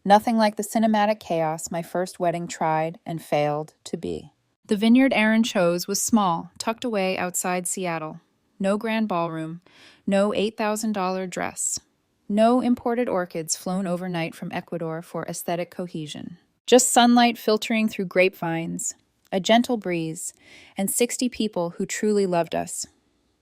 nothing like the cinematic chaos my first wedding tried and failed to be. The vineyard Aaron chose was small, tucked away outside Seattle. No grand ballroom, no $8,000 dress, no imported orchids flown overnight from Ecuador for aesthetic cohesion. Just sunlight filtering through grapevines, a gentle breeze, and 60 people who truly loved us.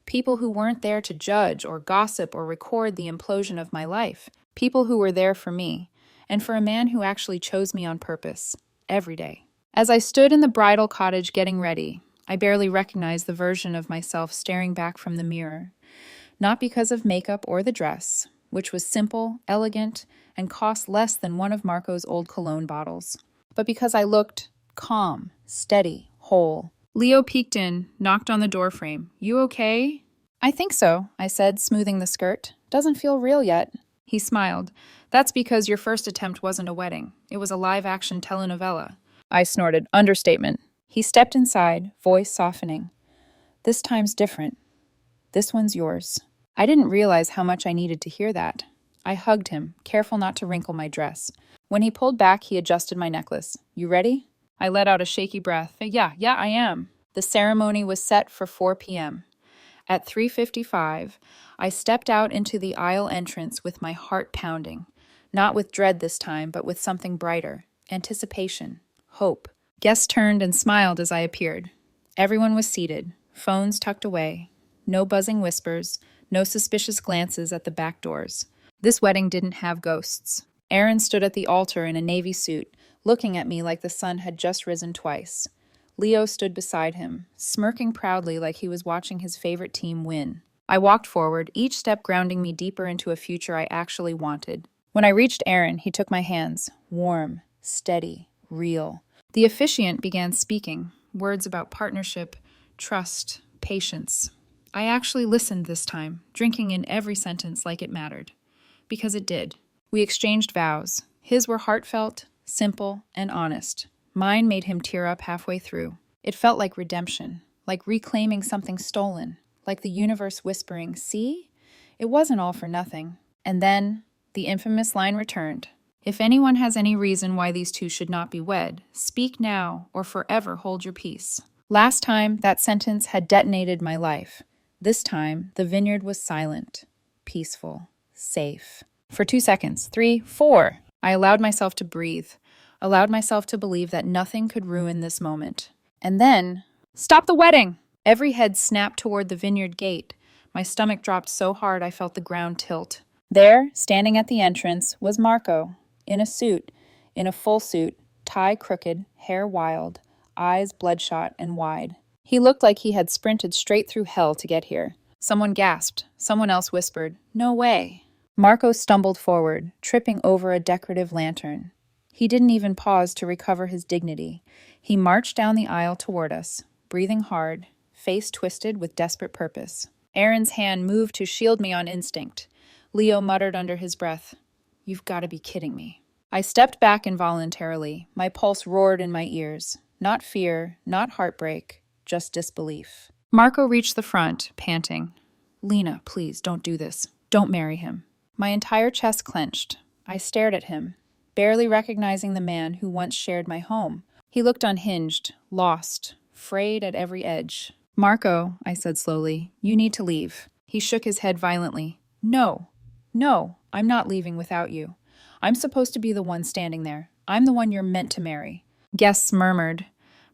People who weren't there to judge or gossip or record the implosion of my life. People who were there for me, and for a man who actually chose me on purpose, every day. As I stood in the bridal cottage getting ready, I barely recognized the version of myself staring back from the mirror. Not because of makeup or the dress, which was simple, elegant, and cost less than one of Marco's old cologne bottles, but because I looked calm, steady, whole. Leo peeked in, knocked on the doorframe. "You okay?" "I think so," I said, smoothing the skirt. "Doesn't feel real yet." He smiled. "That's because your first attempt wasn't a wedding. It was a live-action telenovela. I snorted. Understatement. He stepped inside, voice softening. This time's different. This one's yours. I didn't realize how much I needed to hear that. I hugged him, careful not to wrinkle my dress. When he pulled back, he adjusted my necklace. You ready? I let out a shaky breath. Yeah, I am. The ceremony was set for 4 p.m. At 3:55, I stepped out into the aisle entrance with my heart pounding. Not with dread this time, but with something brighter. Anticipation. Hope. Guests turned and smiled as I appeared. Everyone was seated, phones tucked away. No buzzing whispers, no suspicious glances at the back doors. This wedding didn't have ghosts. Aaron stood at the altar in a navy suit, looking at me like the sun had just risen twice. Leo stood beside him, smirking proudly like he was watching his favorite team win. I walked forward, each step grounding me deeper into a future I actually wanted. When I reached Aaron, he took my hands, warm, steady, real. The officiant began speaking, words about partnership, trust, patience. I actually listened this time, drinking in every sentence like it mattered. Because it did. We exchanged vows. His were heartfelt, simple, and honest. Mine made him tear up halfway through. It felt like redemption, like reclaiming something stolen, like the universe whispering, see? It wasn't all for nothing. And then, the infamous line returned. If anyone has any reason why these two should not be wed, speak now or forever hold your peace. Last time, that sentence had detonated my life. This time, the vineyard was silent, peaceful, safe. For 2 seconds, 3, 4, I allowed myself to breathe, allowed myself to believe that nothing could ruin this moment. And then, stop the wedding! Every head snapped toward the vineyard gate. My stomach dropped so hard I felt the ground tilt. There, standing at the entrance, was Marco, in a suit, in a full suit, tie crooked, hair wild, eyes bloodshot and wide. He looked like he had sprinted straight through hell to get here. Someone gasped. Someone else whispered, "No way." Marco stumbled forward, tripping over a decorative lantern. He didn't even pause to recover his dignity. He marched down the aisle toward us, breathing hard, face twisted with desperate purpose. Aaron's hand moved to shield me on instinct. Leo muttered under his breath, "You've got to be kidding me." I stepped back involuntarily. My pulse roared in my ears. Not fear, not heartbreak, just disbelief. Marco reached the front, panting. "Lena, please, don't do this. Don't marry him." My entire chest clenched. I stared at him, barely recognizing the man who once shared my home. He looked unhinged, lost, frayed at every edge. "Marco," I said slowly, "you need to leave." He shook his head violently. No, I'm not leaving without you. I'm supposed to be the one standing there. I'm the one you're meant to marry. Guests murmured.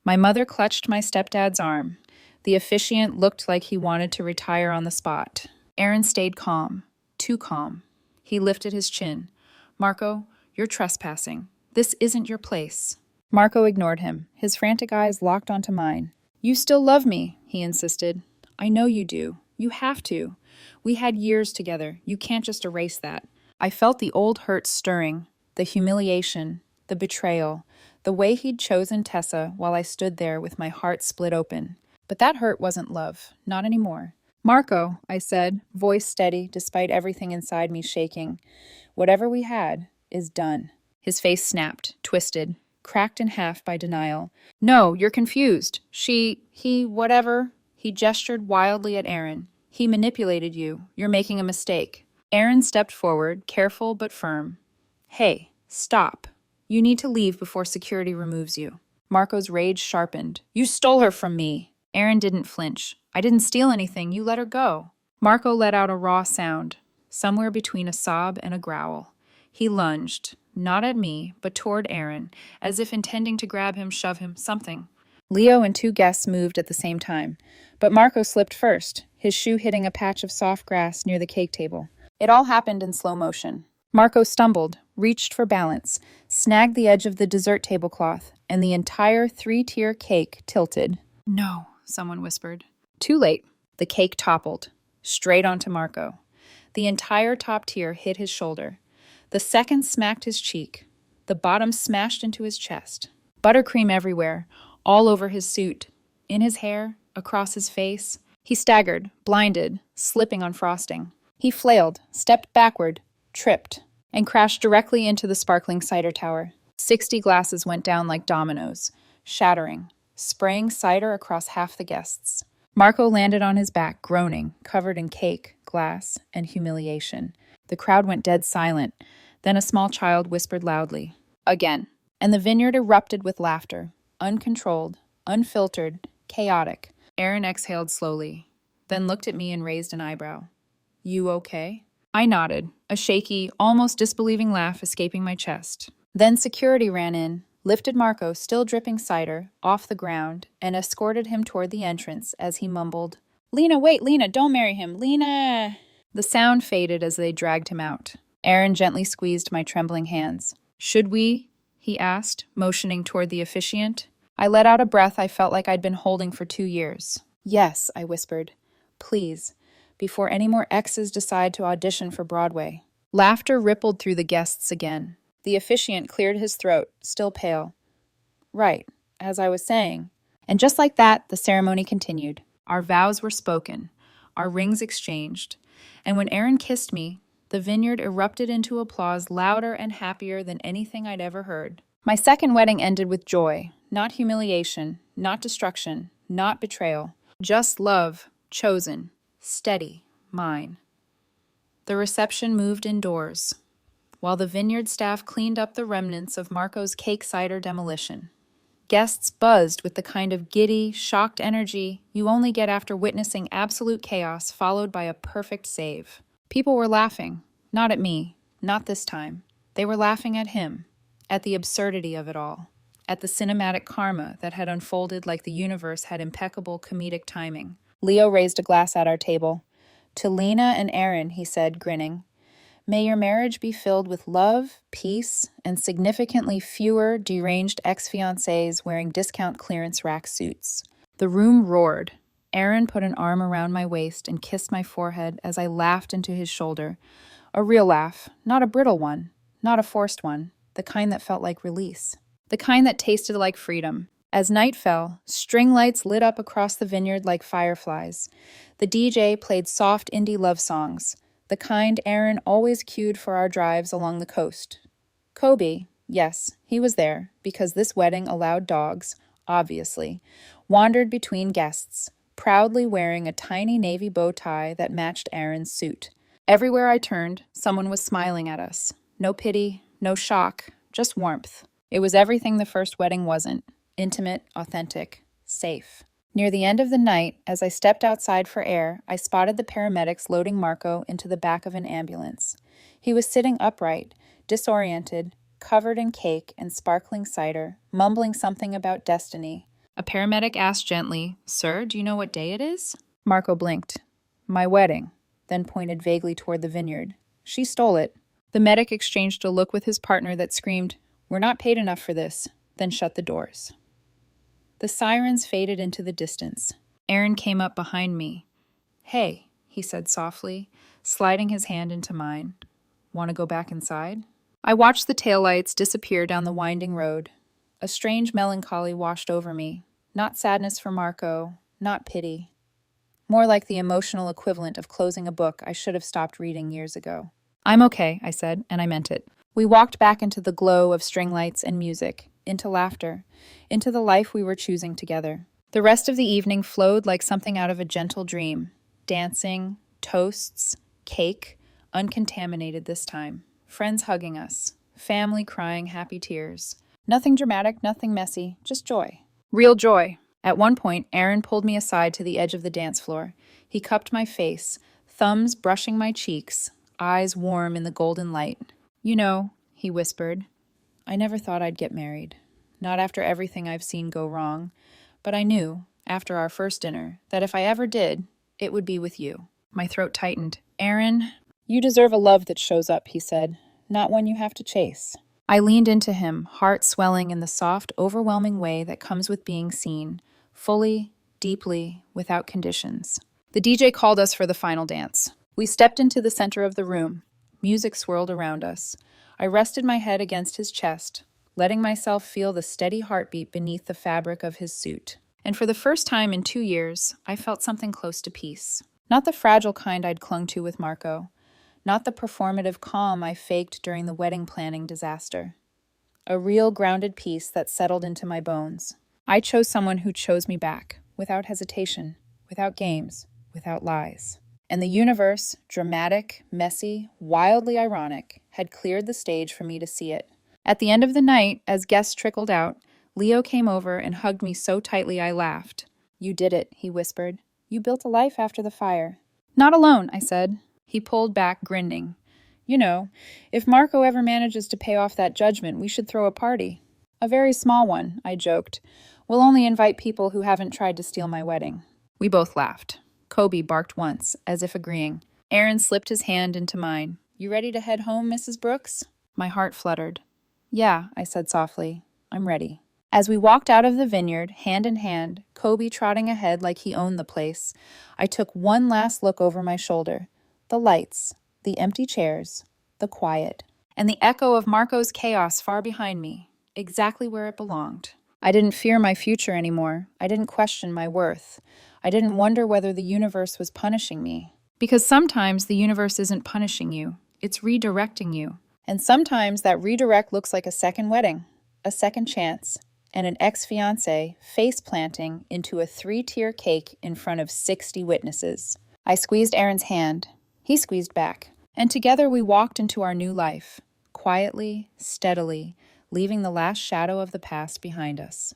My mother clutched my stepdad's arm. The officiant looked like he wanted to retire on the spot. Aaron stayed calm, too calm. He lifted his chin. "Marco, you're trespassing. This isn't your place." Marco ignored him, his frantic eyes locked onto mine. "You still love me," he insisted. "I know you do. You have to. We had years together. You can't just erase that." I felt the old hurt stirring, the humiliation, the betrayal, the way he'd chosen Tessa while I stood there with my heart split open. But that hurt wasn't love, not anymore. "Marco," I said, voice steady despite everything inside me shaking. "Whatever we had is done." His face snapped, twisted, cracked in half by denial. "No, you're confused. Whatever." He gestured wildly at Aaron. "He manipulated you. You're making a mistake." Aaron stepped forward, careful but firm. "Hey, stop. You need to leave before security removes you." Marco's rage sharpened. "You stole her from me." Aaron didn't flinch. "I didn't steal anything. You let her go." Marco let out a raw sound, somewhere between a sob and a growl. He lunged, not at me, but toward Aaron, as if intending to grab him, shove him, something. Leo and 2 guests moved at the same time, but Marco slipped first, his shoe hitting a patch of soft grass near the cake table. It all happened in slow motion. Marco stumbled, reached for balance, snagged the edge of the dessert tablecloth, and the entire 3-tier cake tilted. "No," someone whispered. Too late. The cake toppled, straight onto Marco. The entire top tier hit his shoulder. The second smacked his cheek. The bottom smashed into his chest. Buttercream everywhere, all over his suit, in his hair, across his face. He staggered, blinded, slipping on frosting. He flailed, stepped backward, tripped, and crashed directly into the sparkling cider tower. 60 glasses went down like dominoes, shattering, spraying cider across half the guests. Marco landed on his back, groaning, covered in cake, glass, and humiliation. The crowd went dead silent. Then a small child whispered loudly, "Again." And the vineyard erupted with laughter, uncontrolled, unfiltered, chaotic. Aaron exhaled slowly, then looked at me and raised an eyebrow. "You okay?" I nodded, a shaky, almost disbelieving laugh escaping my chest. Then security ran in, lifted Marco, still dripping cider, off the ground, and escorted him toward the entrance as he mumbled, "Lena, wait, Lena, don't marry him, Lena!" The sound faded as they dragged him out. Aaron gently squeezed my trembling hands. "Should we?" he asked, motioning toward the officiant. I let out a breath I felt like I'd been holding for 2 years. "Yes," I whispered. "Please, before any more exes decide to audition for Broadway." Laughter rippled through the guests again. The officiant cleared his throat, still pale. "Right, as I was saying." And just like that, the ceremony continued. Our vows were spoken, our rings exchanged, and when Aaron kissed me, the vineyard erupted into applause louder and happier than anything I'd ever heard. My second wedding ended with joy, not humiliation, not destruction, not betrayal, just love, chosen, steady, mine. The reception moved indoors, while the vineyard staff cleaned up the remnants of Marco's cake cider demolition. Guests buzzed with the kind of giddy, shocked energy you only get after witnessing absolute chaos followed by a perfect save. People were laughing, not at me, not this time. They were laughing at him, at the absurdity of it all, at the cinematic karma that had unfolded like the universe had impeccable comedic timing. Leo raised a glass at our table. "To Lena and Aaron," he said, grinning. "May your marriage be filled with love, peace, and significantly fewer deranged ex-fiancés wearing discount clearance rack suits." The room roared. Aaron put an arm around my waist and kissed my forehead as I laughed into his shoulder. A real laugh, not a brittle one, not a forced one, the kind that felt like release, the kind that tasted like freedom. As night fell, string lights lit up across the vineyard like fireflies. The DJ played soft indie love songs, the kind Aaron always cued for our drives along the coast. Kobe, yes, he was there, because this wedding allowed dogs, obviously, wandered between guests, proudly wearing a tiny navy bow tie that matched Aaron's suit. Everywhere I turned, someone was smiling at us. No pity, no shock, just warmth. It was everything the first wedding wasn't. Intimate, authentic, safe. Near the end of the night, as I stepped outside for air, I spotted the paramedics loading Marco into the back of an ambulance. He was sitting upright, disoriented, covered in cake and sparkling cider, mumbling something about destiny. A paramedic asked gently, "Sir, do you know what day it is?" Marco blinked. "My wedding," then pointed vaguely toward the vineyard. "She stole it." The medic exchanged a look with his partner that screamed, "We're not paid enough for this," then shut the doors. The sirens faded into the distance. Aaron came up behind me. "Hey," he said softly, sliding his hand into mine. "Want to go back inside?" I watched the taillights disappear down the winding road. A strange melancholy washed over me. Not sadness for Marco, not pity. More like the emotional equivalent of closing a book I should have stopped reading years ago. "I'm okay," I said, and I meant it. We walked back into the glow of string lights and music, into laughter, into the life we were choosing together. The rest of the evening flowed like something out of a gentle dream. Dancing, toasts, cake, uncontaminated this time. Friends hugging us, family crying happy tears. Nothing dramatic, nothing messy, just joy. Real joy. At one point, Aaron pulled me aside to the edge of the dance floor. He cupped my face, thumbs brushing my cheeks, eyes warm in the golden light. "You know," he whispered, "I never thought I'd get married. Not after everything I've seen go wrong. But I knew, after our first dinner, that if I ever did, it would be with you." My throat tightened. "Aaron, you deserve a love that shows up," he said, "not one you have to chase." I leaned into him, heart swelling in the soft, overwhelming way that comes with being seen, fully, deeply, without conditions. The DJ called us for the final dance. We stepped into the center of the room. Music swirled around us. I rested my head against his chest, letting myself feel the steady heartbeat beneath the fabric of his suit. And for the first time in 2 years, I felt something close to peace. Not the fragile kind I'd clung to with Marco. Not the performative calm I faked during the wedding planning disaster. a real grounded peace that settled into my bones. I chose someone who chose me back, without hesitation, without games, without lies. And the universe, dramatic, messy, wildly ironic, had cleared the stage for me to see it. At the end of the night, as guests trickled out, Leo came over and hugged me so tightly I laughed. "You did it," he whispered. "You built a life after the fire." "Not alone," I said. He pulled back, grinning. "You know, if Marco ever manages to pay off that judgment, we should throw a party." "A very small one," I joked. "We'll only invite people who haven't tried to steal my wedding." We both laughed. Kobe barked once, as if agreeing. Aaron slipped his hand into mine. "You ready to head home, Mrs. Brooks?" My heart fluttered. "Yeah," I said softly. "I'm ready." As we walked out of the vineyard, hand in hand, Kobe trotting ahead like he owned the place, I took one last look over my shoulder. The lights, the empty chairs, the quiet, and the echo of Marco's chaos far behind me, exactly where it belonged. I didn't fear my future anymore. I didn't question my worth. I didn't wonder whether the universe was punishing me. Because sometimes the universe isn't punishing you. It's redirecting you. And sometimes that redirect looks like a second wedding, a second chance, and an ex-fiancé face-planting into a 3-tier cake in front of 60 witnesses. I squeezed Aaron's hand. He squeezed back. And together we walked into our new life, quietly, steadily, leaving the last shadow of the past behind us.